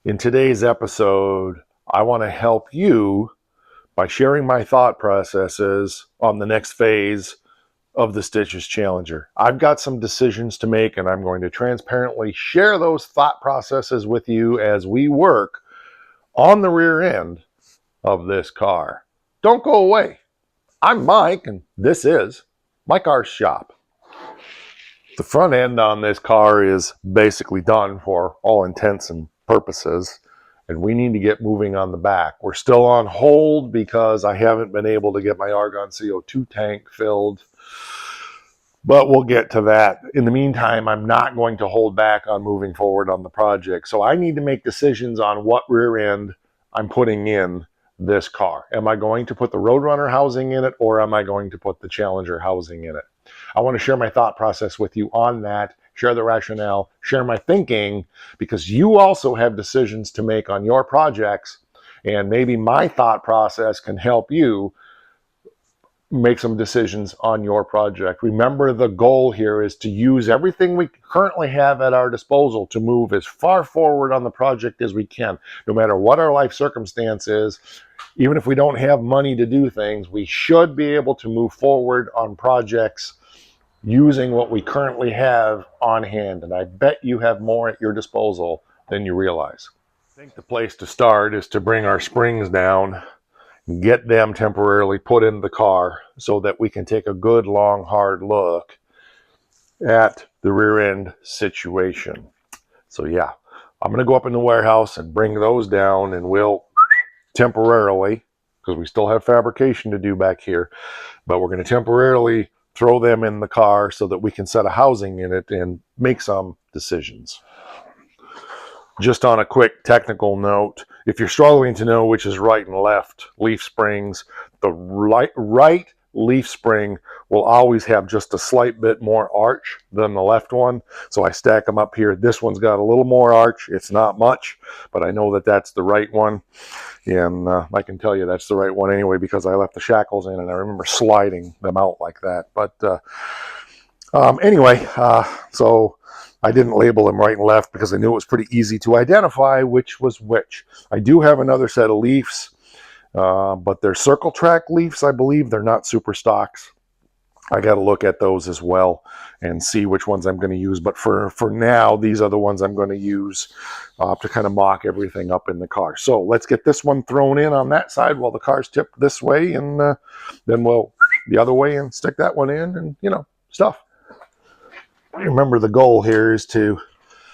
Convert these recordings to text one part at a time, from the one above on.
In today's episode, I want to help you by sharing my thought processes on the next phase of the Stitches Challenger. I've got some decisions to make, and I'm going to transparently share those thought processes with you as we work on the rear end of this car. Don't go away. I'm Mike, and this is my car shop. The front end on this car is basically done for all intents and purposes, and we need to get moving on the back. We're still on hold because I haven't been able to get my argon CO2 tank filled, but we'll get to that. In the meantime, I'm not going to hold back on moving forward on the project. So I need to make decisions on what rear end I'm putting in this car. Am I going to put the Roadrunner housing in it, or am I going to put the Challenger housing in it? I want to share my thought process with you on that, share the rationale, share my thinking, because you also have decisions to make on your projects, and maybe my thought process can help you make some decisions on your project. Remember, the goal here is to use everything we currently have at our disposal to move as far forward on the project as we can. No matter what our life circumstance is, even if we don't have money to do things, we should be able to move forward on projects using what we currently have on hand. And I bet you have more at your disposal than you realize. I think the place to start is to bring our springs down, get them temporarily put in the car so that we can take a good, long, hard look at the rear end situation. So yeah, I'm going to go up in the warehouse and bring those down, and we'll temporarily, because we still have fabrication to do back here, but we're going to temporarily throw them in the car so that we can set a housing in it and make some decisions. Just on a quick technical note, if you're struggling to know which is right and left leaf springs, the right leaf spring will always have just a slight bit more arch than the left one. So I stack them up here. This one's got a little more arch. It's not much, but I know that that's the right one. And I can tell you that's the right one anyway, because I left the shackles in and I remember sliding them out like that. But anyway, so I didn't label them right and left because I knew it was pretty easy to identify which was which. I do have another set of leaves, but they're circle track leaves, I believe. They're not super stocks. I got to look at those as well and see which ones I'm going to use. But for now, these are the ones I'm going to use to kind of mock everything up in the car. So let's get this one thrown in on that side while the car's tipped this way, and then we'll the other way and stick that one in, and stuff. Remember, the goal here is to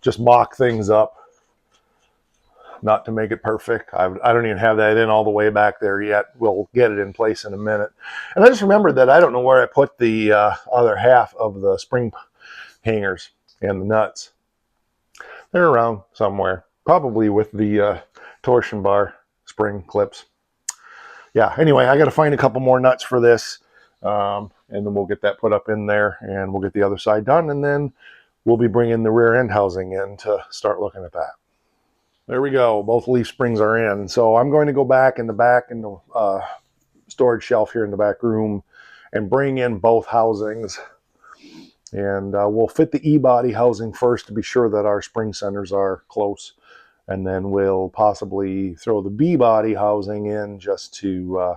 just mock things up, not to make it perfect. I don't even have that in all the way back there yet. We'll get it in place in a minute. And I just remembered that I don't know where I put the other half of the spring hangers and the nuts. They're around somewhere, probably with the torsion bar spring clips. Yeah, anyway, I got to find a couple more nuts for this, and then we'll get that put up in there, and we'll get the other side done, and then we'll be bringing the rear end housing in to start looking at that. There we go. Both leaf springs are in. So I'm going to go back in the storage shelf here in the back room and bring in both housings. And we'll fit the E-body housing first to be sure that our spring centers are close. And then we'll possibly throw the B-body housing in just to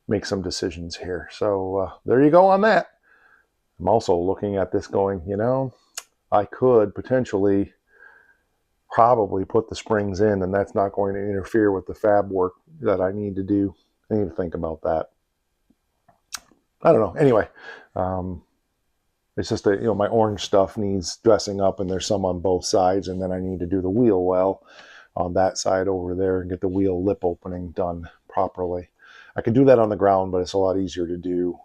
make some decisions here. So there you go on that. I'm also looking at this going, I could potentially probably put the springs in, and that's not going to interfere with the fab work that I need to do. I need to think about that. I don't know. Anyway, it's just that my orange stuff needs dressing up, and there's some on both sides, and then I need to do the wheel well on that side over there and get the wheel lip opening done properly. I can do that on the ground, but it's a lot easier to do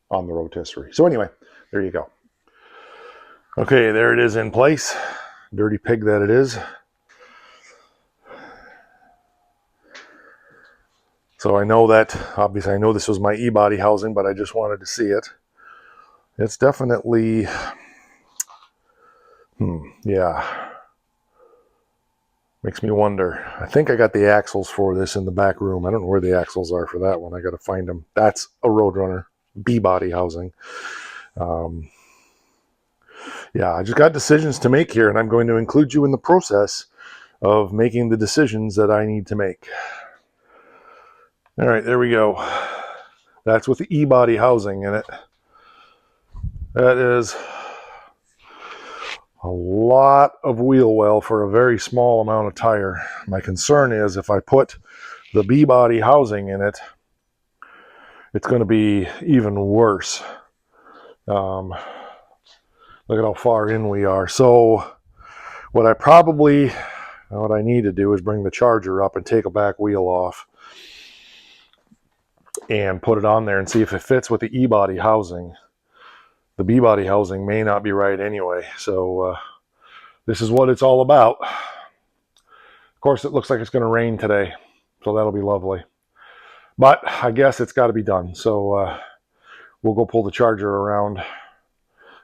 on the rotisserie. So anyway, there you go. Okay, there it is in place. Dirty pig that it is. So I know that, obviously I know this was my E-body housing, but I just wanted to see it. It's definitely, yeah. Makes me wonder. I think I got the axles for this in the back room. I don't know where the axles are for that one. I got to find them. That's a Roadrunner B-body housing. Yeah, I just got decisions to make here, and I'm going to include you in the process of making the decisions that I need to make. All right, there we go. That's with the E-body housing in it. That is a lot of wheel well for a very small amount of tire. My concern is if I put the B-body housing in it, it's going to be even worse. Look at how far in we are. So what I need to do is bring the charger up and take a back wheel off and put it on there and see if it fits with the E-body housing. The B-body housing may not be right anyway. So this is what it's all about. Of course, it looks like it's going to rain today, so that'll be lovely. But I guess it's got to be done. So we'll go pull the charger around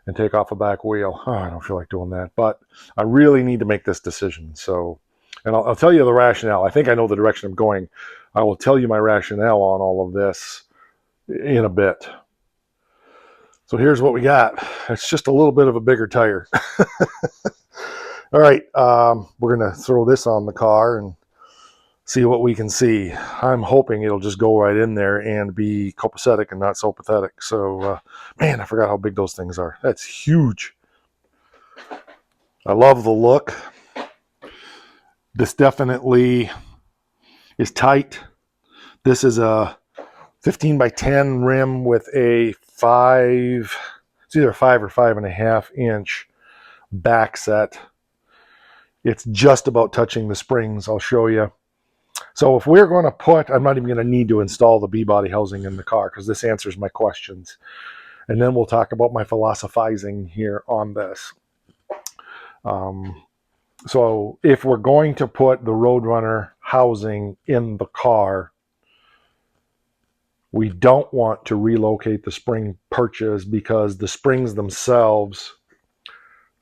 and take off a back wheel. Oh, I don't feel like doing that, but I really need to make this decision. So, and I'll tell you the rationale. I think I know the direction I'm going. I will tell you my rationale on all of this in a bit. So here's what we got. It's just a little bit of a bigger tire. All right, we're going to throw this on the car and see what we can see. I'm hoping it'll just go right in there and be copacetic and not so pathetic. So, man, I forgot how big those things are. That's huge. I love the look. This definitely is tight. This is a 15 by 10 rim with a it's either a 5 or 5.5 inch back set. It's just about touching the springs. I'll show you. So if we're going to put, I'm not even going to need to install the B-body housing in the car because this answers my questions. And then we'll talk about my philosophizing here on this. So if we're going to put the Roadrunner housing in the car, we don't want to relocate the spring perches because the springs themselves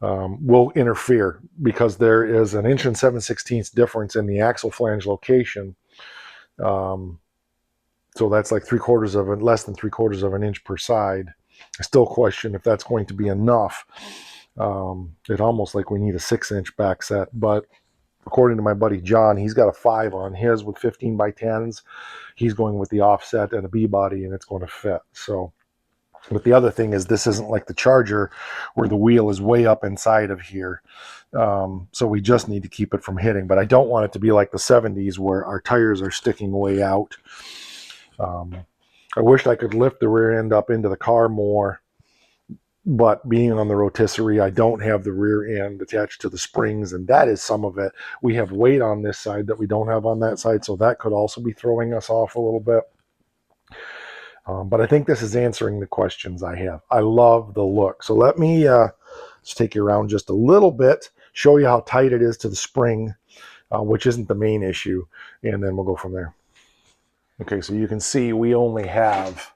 will interfere because there is an 1 7/16 difference in the axle flange location. So that's like less than 3/4 of an inch per side. I still question if that's going to be enough. It's almost like we need a 6-inch back set, but according to my buddy John, he's got a 5 on his with 15 by 10s. He's going with the offset and a B-body, and it's going to fit. So, but the other thing is this isn't like the Charger where the wheel is way up inside of here. So we just need to keep it from hitting. But I don't want it to be like the 70s where our tires are sticking way out. I wished I could lift the rear end up into the car more. But being on the rotisserie, I don't have the rear end attached to the springs, and that is some of it. We have weight on this side that we don't have on that side, so that could also be throwing us off a little bit. But I think this is answering the questions I have. I love the look. So let me just take you around just a little bit, show you how tight it is to the spring, which isn't the main issue, and then we'll go from there. Okay, so you can see we only have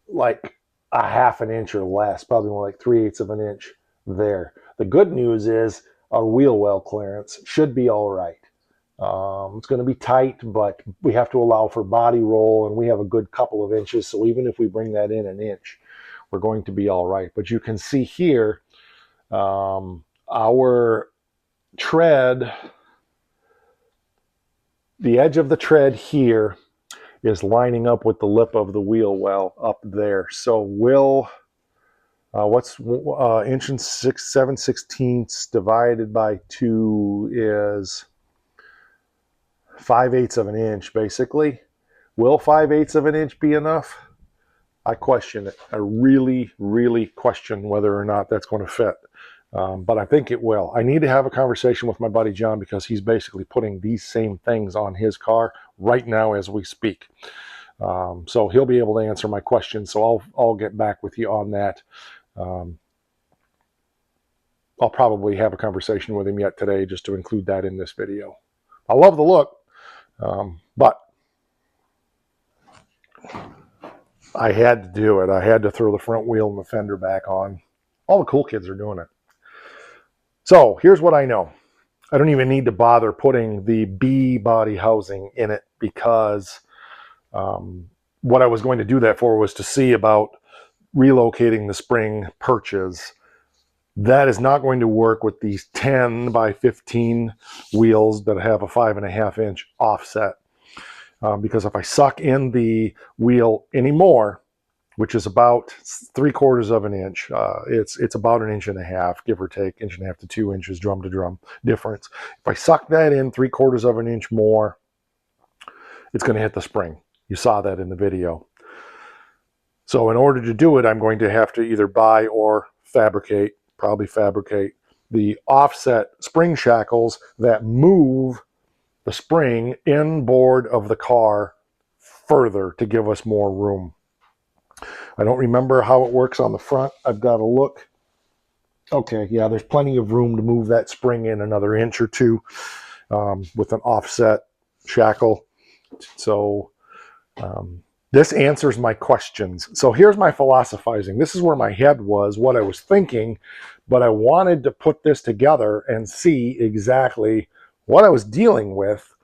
like a 1/2 inch or less, probably more like 3/8 of an inch there. The good news is our wheel well clearance should be all right. It's going to be tight, but we have to allow for body roll, and we have a good couple of inches. So even if we bring that in an inch, we're going to be all right. But you can see here, our tread, the edge of the tread here is lining up with the lip of the wheel well up there. So we'll, what's 1 7/16 divided by 2 is 5/8 of an inch, basically. Will 5/8 of an inch be enough? I question it. I really, really question whether or not that's going to fit. But I think it will. I need to have a conversation with my buddy John because he's basically putting these same things on his car right now as we speak. So he'll be able to answer my questions. So I'll get back with you on that. I'll probably have a conversation with him yet today just to include that in this video. I love the look, but I had to do it. I had to throw the front wheel and the fender back on. All the cool kids are doing it. So here's what I know. I don't even need to bother putting the B body housing in it because what I was going to do that for was to see about relocating the spring perches That is not going to work with these 10 by 15 wheels that have a 5.5-inch offset. Because if I suck in the wheel anymore, which is about 3/4 of an inch, it's about 1.5 inches, give or take, 1.5 to 2 inches, drum to drum difference. If I suck that in 3/4 of an inch more, it's going to hit the spring. You saw that in the video. So in order to do it, I'm going to have to either buy or fabricate, probably fabricate, the offset spring shackles that move the spring inboard of the car further to give us more room. I don't remember how it works on the front. I've got to look. Okay, yeah, there's plenty of room to move that spring in another inch or two with an offset shackle. So this answers my questions. So here's my philosophizing. This is where my head was, what I was thinking, but I wanted to put this together and see exactly what I was dealing with,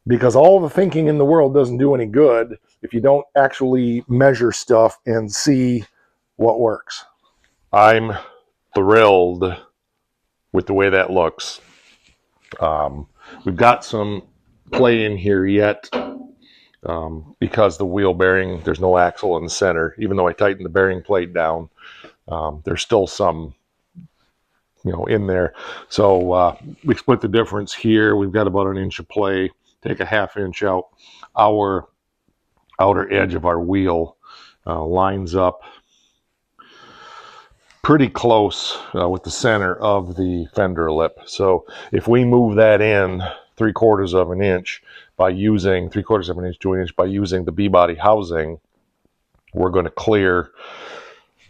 because all the thinking in the world doesn't do any good if you don't actually measure stuff and see what works. I'm thrilled with the way that looks. We've got some play in here yet. Because the wheel bearing, there's no axle in the center. Even though I tightened the bearing plate down, there's still some, in there. So we split the difference here. We've got about 1 inch of play. Take a 1/2 inch out. Our outer edge of our wheel lines up pretty close with the center of the fender lip. So if we move that in 3/4 of an inch by using 3/4 of an inch to an inch by using the B-body housing, we're going to clear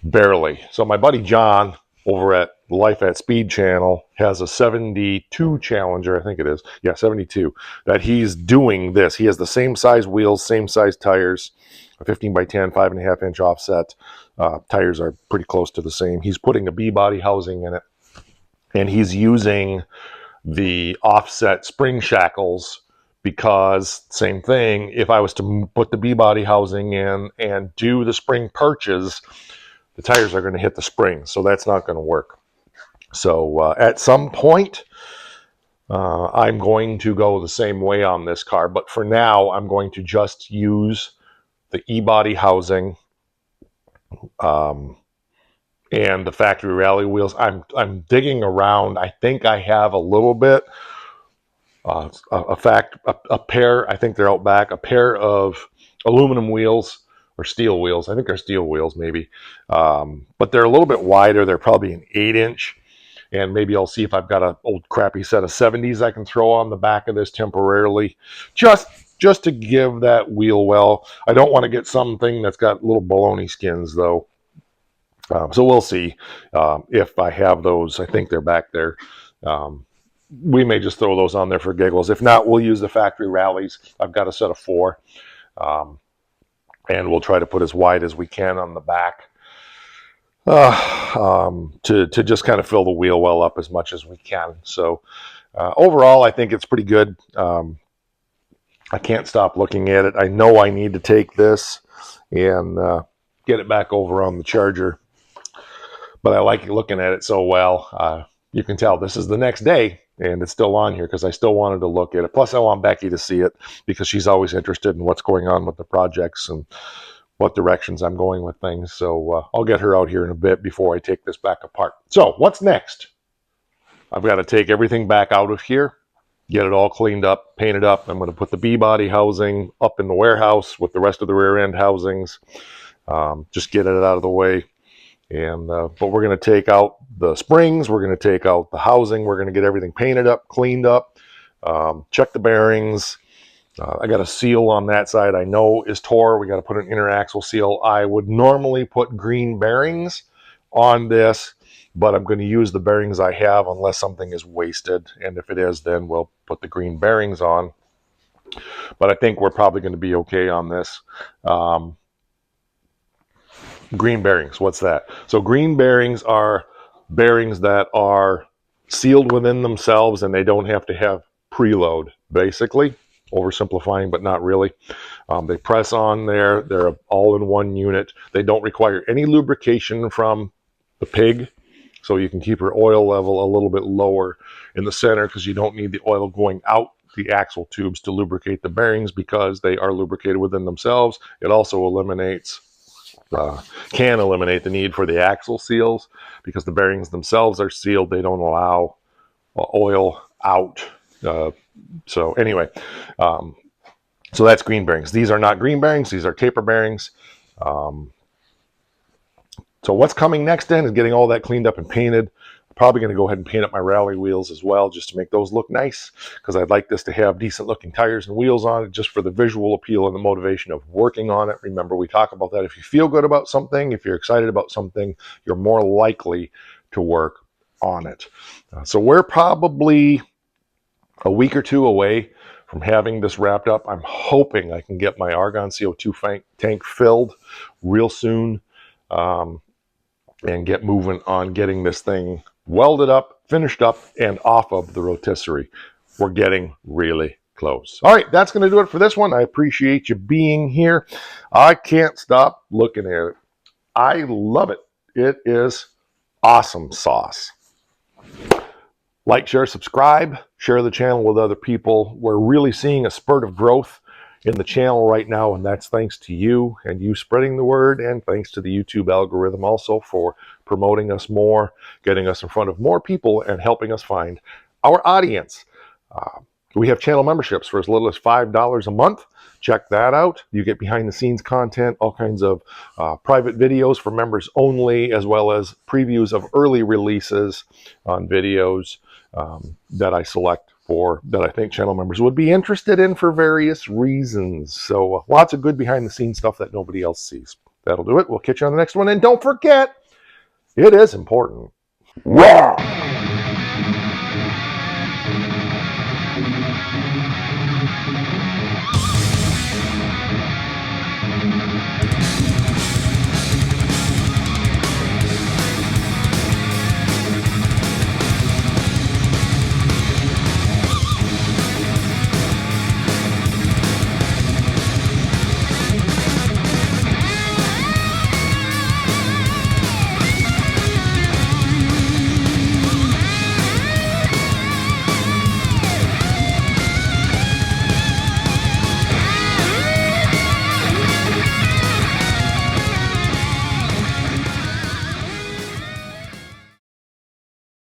barely. So my buddy John over at Life at Speed channel has a 72 Challenger, I think it is. Yeah, 72. That he's doing this. He has the same size wheels, same size tires, a 15 by 10, 5.5 inch offset. Tires are pretty close to the same. He's putting a B-body housing in it, and he's using the offset spring shackles because, same thing, if I was to put the B-body housing in and do the spring perches, the tires are going to hit the spring, so that's not going to work. So at some point, I'm going to go the same way on this car, but for now, I'm going to just use the E-body housing and the factory rally wheels. I'm digging around. I think I have a little bit. A pair, I think they're out back, a pair of aluminum wheels or steel wheels. I think they're steel wheels maybe. But they're a little bit wider. They're probably an 8-inch. And maybe I'll see if I've got an old crappy set of 70s I can throw on the back of this temporarily. Just to give that wheel well. I don't want to get something that's got little baloney skins though. So we'll see if I have those. I think they're back there. We may just throw those on there for giggles. If not, we'll use the factory rallies. I've got a set of 4. And we'll try to put as wide as we can on the back to just kind of fill the wheel well up as much as we can. So overall, I think it's pretty good. I can't stop looking at it. I know I need to take this and get it back over on the Charger. But I like looking at it so well. You can tell this is the next day, and it's still on here because I still wanted to look at it. Plus, I want Becky to see it because she's always interested in what's going on with the projects and what directions I'm going with things. So I'll get her out here in a bit before I take this back apart. So what's next? I've got to take everything back out of here, get it all cleaned up, painted up. I'm going to put the B-body housing up in the warehouse with the rest of the rear end housings. Just get it out of the way. And but we're going to take out the springs, we're going to take out the housing, we're going to get everything painted up, cleaned up, check the bearings. I got a seal on that side I know is tore. We got to put an inner axle seal. I would normally put green bearings on this, but I'm going to use the bearings I have unless something is wasted. And if it is, then we'll put the green bearings on. But I think we're probably going to be okay on this. Green bearings, what's that? So green bearings are bearings that are sealed within themselves and they don't have to have preload, basically. Oversimplifying, but not really. They press on there. They're all in one unit. They don't require any lubrication from the pig So you can keep your oil level a little bit lower in the center because you don't need the oil going out the axle tubes to lubricate the bearings because they are lubricated within themselves. It also can eliminate the need for the axle seals because the bearings themselves are sealed. They don't allow oil out. So anyway, so that's green bearings. These are not green bearings. These are taper bearings. So what's coming next then is getting all that cleaned up and painted. I'm probably going to go ahead and paint up my rally wheels as well just to make those look nice because I'd like this to have decent looking tires and wheels on it just for the visual appeal and the motivation of working on it. Remember, we talk about that. If you feel good about something, if you're excited about something, you're more likely to work on it. So we're probably a week or two away from having this wrapped up. I'm hoping I can get my argon CO2 tank filled real soon. And get moving on getting this thing welded up, finished up, and off of the rotisserie. We're getting really close. All right, that's going to do it for this one. I appreciate you being here. I can't stop looking at it. I love it. It is awesome sauce. Like, share, subscribe, share the channel with other people. We're really seeing a spurt of growth in the channel right now, and that's thanks to you and you spreading the word, and thanks to the YouTube algorithm also for promoting us more, getting us in front of more people, and helping us find our audience. We have channel memberships for as little as $5 a month. Check that out. You get behind the scenes content, all kinds of private videos for members only, as well as previews of early releases on videos that I select for that I think channel members would be interested in for various reasons. So lots of good behind the scenes stuff that nobody else sees. That'll do it. We'll catch you on the next one. And don't forget, it is important. Wow.